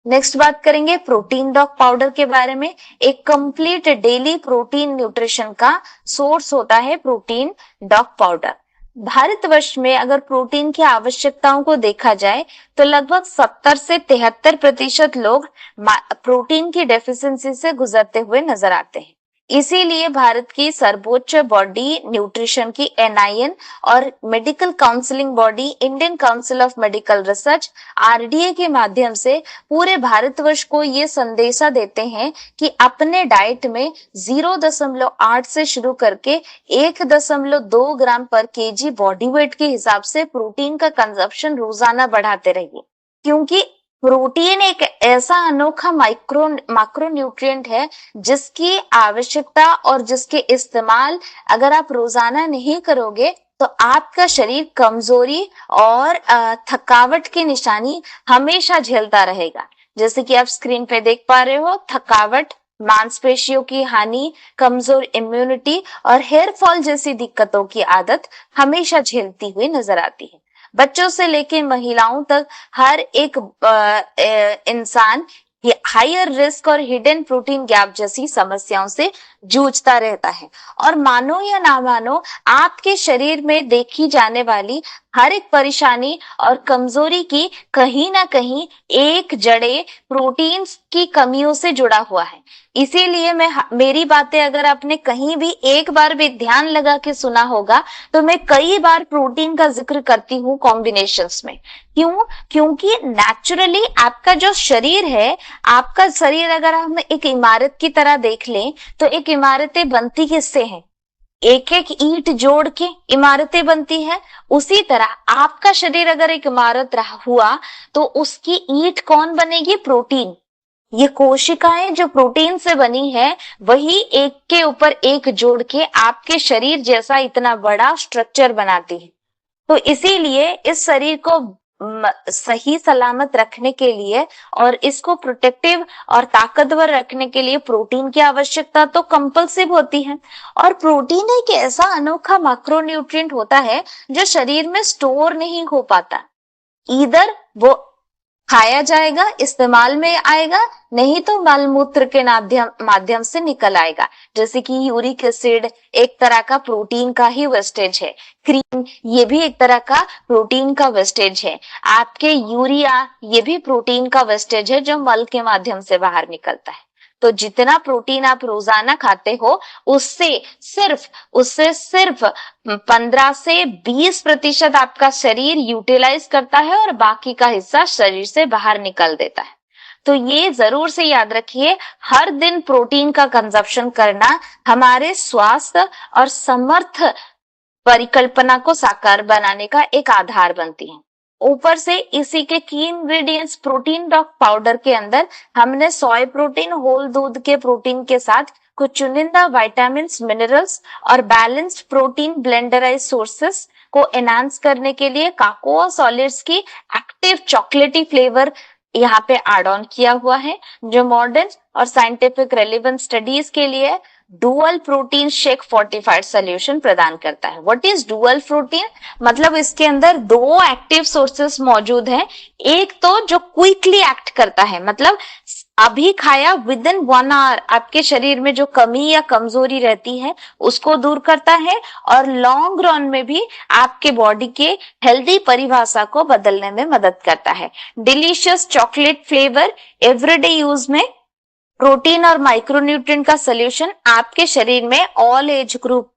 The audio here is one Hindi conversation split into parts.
नेक्स्ट बात करेंगे प्रोटीन डॉग पाउडर के बारे में। एक कंप्लीट डेली प्रोटीन न्यूट्रिशन का सोर्स होता है प्रोटीन डॉग पाउडर। भारतवर्ष में अगर प्रोटीन की आवश्यकताओं को देखा जाए तो लगभग 70 से 73% लोग प्रोटीन की डेफिशिएंसी से गुजरते हुए नजर आते हैं। इसीलिए भारत की सर्वोच्च बॉडी न्यूट्रिशन की NIN और medical counselling body Indian council of medical research RDA के माध्यम से पूरे भारतवर्ष को ये संदेशा देते हैं कि अपने डाइट में 0.8 से शुरू करके 1.2 ग्राम पर केजी बॉडी वेट के हिसाब से प्रोटीन का कंजप्शन रोजाना बढ़ाते रहिए, क्योंकि प्रोटीन एक ऐसा अनोखा माइक्रोन्यूट्रिएंट है जिसकी आवश्यकता और जिसके इस्तेमाल अगर आप रोजाना नहीं करोगे तो आपका शरीर कमजोरी और थकावट की निशानी हमेशा झेलता रहेगा। जैसे कि आप स्क्रीन पे देख पा रहे हो, थकावट, मांसपेशियों की हानि, कमजोर इम्यूनिटी और हेयर फॉल जैसी दिक्कतों की आदत हमेशा झेलती हुई नजर आती है। बच्चों से लेकर महिलाओं तक हर एक इंसान हायर रिस्क और हिडन प्रोटीन गैप जैसी समस्याओं से जूझता रहता है। और मानो या ना मानो, आपके शरीर में देखी जाने वाली हर एक परेशानी और कमजोरी की कहीं ना कहीं एक जड़े प्रोटीन की कमियों से जुड़ा हुआ है। इसीलिए मेरी बातें अगर आपने कहीं भी एक बार भी ध्यान लगा के सुना होगा तो मैं कई बार प्रोटीन का जिक्र करती हूँ कॉम्बिनेशंस में। क्यों? क्योंकि नेचुरली आपका जो शरीर है, आपका शरीर अगर हम एक इमारत की तरह देख लें तो एक इमारतें बनती किससे हैं? एक एक ईंट जोड़ के इमारतें बनती हैं। उसी तरह आपका शरीर अगर एक इमारत हुआ तो उसकी ईंट कौन बनेगी? प्रोटीन। ये कोशिकाएं जो प्रोटीन से बनी है वही एक के ऊपर एक जोड़ के आपके शरीर जैसा इतना बड़ा स्ट्रक्चर बनाती है। तो इसीलिए इस शरीर को सही सलामत रखने के लिए और इसको प्रोटेक्टिव और ताकतवर रखने के लिए प्रोटीन की आवश्यकता तो कंपल्सिव होती है। और प्रोटीन एक ऐसा अनोखा मैक्रोन्यूट्रिएंट होता है जो शरीर में स्टोर नहीं हो पाता। इधर वो खाया जाएगा, इस्तेमाल में आएगा, नहीं तो मल मूत्र के माध्यम से निकल आएगा। जैसे कि यूरिक एसिड एक तरह का प्रोटीन का ही वेस्टेज है, क्रीम ये भी एक तरह का प्रोटीन का वेस्टेज है, आपके यूरिया ये भी प्रोटीन का वेस्टेज है जो मल के माध्यम से बाहर निकलता है। तो जितना प्रोटीन आप रोजाना खाते हो उससे सिर्फ 15 से 20% आपका शरीर यूटिलाइज करता है और बाकी का हिस्सा शरीर से बाहर निकल देता है। तो ये जरूर से याद रखिए, हर दिन प्रोटीन का कंजप्शन करना हमारे स्वास्थ्य और समर्थ परिकल्पना को साकार बनाने का एक आधार बनती है। ऊपर से इसी के की इंग्रेडिएंट्स प्रोटीन डॉग पाउडर के अंदर हमने सोय प्रोटीन, होल दूध के प्रोटीन के साथ कुछ चुनिंदा विटामिन, मिनरल्स और बैलेंस्ड प्रोटीन ब्लेंडराइज सोर्सेस को एनहांस करने के लिए काकोआ सॉलिड्स की एक्टिव चॉकलेटी फ्लेवर यहाँ पे एड ऑन किया हुआ है, जो मॉडर्न और साइंटिफिक रेलेवेंट स्टडीज के लिए dual protein shake fortified solution प्रदान करता है। What is dual protein? मतलब इसके अंदर दो एक्टिव सोर्सेस मौजूद हैं। एक तो जो क्विकली एक्ट करता है, मतलब अभी खाया विद इन 1 आवर आपके शरीर में जो कमी या कमजोरी रहती है उसको दूर करता है, और लॉन्ग रन में भी आपके बॉडी के हेल्दी परिभाषा को बदलने में मदद करता है। Delicious chocolate flavour everyday use में प्रोटीन और माइक्रोन्यूट्रिएंट का सोल्यूशन आपके शरीर में ऑल एज ग्रुप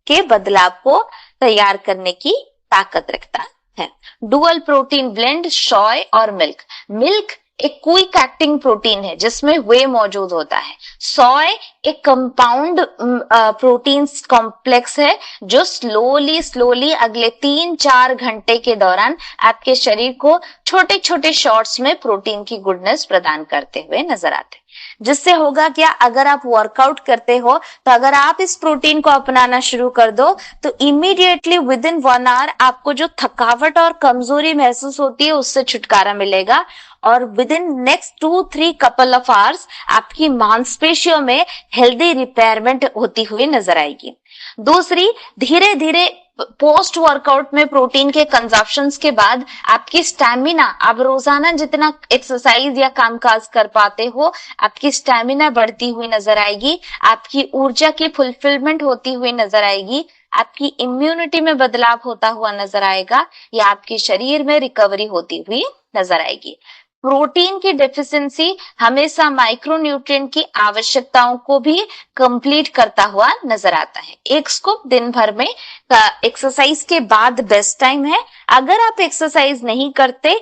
के बदलाव को तैयार करने की ताकत रखता है। डुअल प्रोटीन ब्लेंड सोय और मिल्क एक क्विक एक्टिंग प्रोटीन है जिसमें वे मौजूद होता है। सोय एक कंपाउंड प्रोटीन कॉम्प्लेक्स है जो स्लोली अगले 3-4 घंटे के दौरान आपके शरीर को छोटे छोटे शॉट्स में प्रोटीन की गुडनेस प्रदान करते हुए नजर आते हैं। जिससे होगा क्या, अगर आप वर्कआउट करते हो तो अगर आप इस प्रोटीन को अपनाना शुरू कर दो तो इमीडिएटली विद इन 1 आवर आपको जो थकावट और कमजोरी महसूस होती है उससे छुटकारा मिलेगा, और with in next 2-3 couple of hours आपकी मांसपेशियों में हेल्दी रिपेयरमेंट होती हुई नजर आएगी। दूसरी, धीरे धीरे पोस्ट वर्कआउट में प्रोटीन के कंजप्शन के बाद आपकी स्टैमिना, आप रोजाना जितना एक्सरसाइज या कामकाज कर पाते हो, आपकी स्टैमिना बढ़ती हुई नजर आएगी, आपकी ऊर्जा की फुलफिलमेंट होती हुई नजर आएगी, आपकी इम्यूनिटी में बदलाव होता हुआ नजर आएगा, या आपके शरीर में रिकवरी होती हुई नजर आएगी। प्रोटीन की डेफिशिएंसी हमेशा माइक्रोन्यूट्रिएंट की आवश्यकताओं को भी कंप्लीट करता हुआ नजर आता है। एक स्कूप दिन भर में एक्सरसाइज के बाद बेस्ट टाइम है। अगर आप एक्सरसाइज नहीं करते,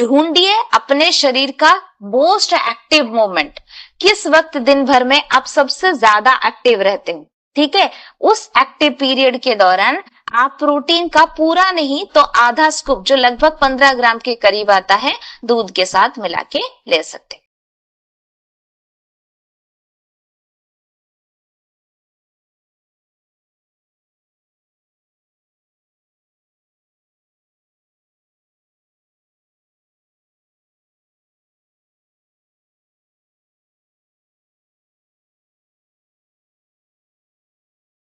ढूंढिए अपने शरीर का मोस्ट एक्टिव मोमेंट, किस वक्त दिन भर में आप सबसे ज्यादा एक्टिव रहते हो, ठीक है। उस एक्टिव पीरियड के दौरान आप प्रोटीन का पूरा नहीं तो आधा स्कूप, जो लगभग 15 ग्राम के करीब आता है, दूध के साथ मिला के ले सकते हैं।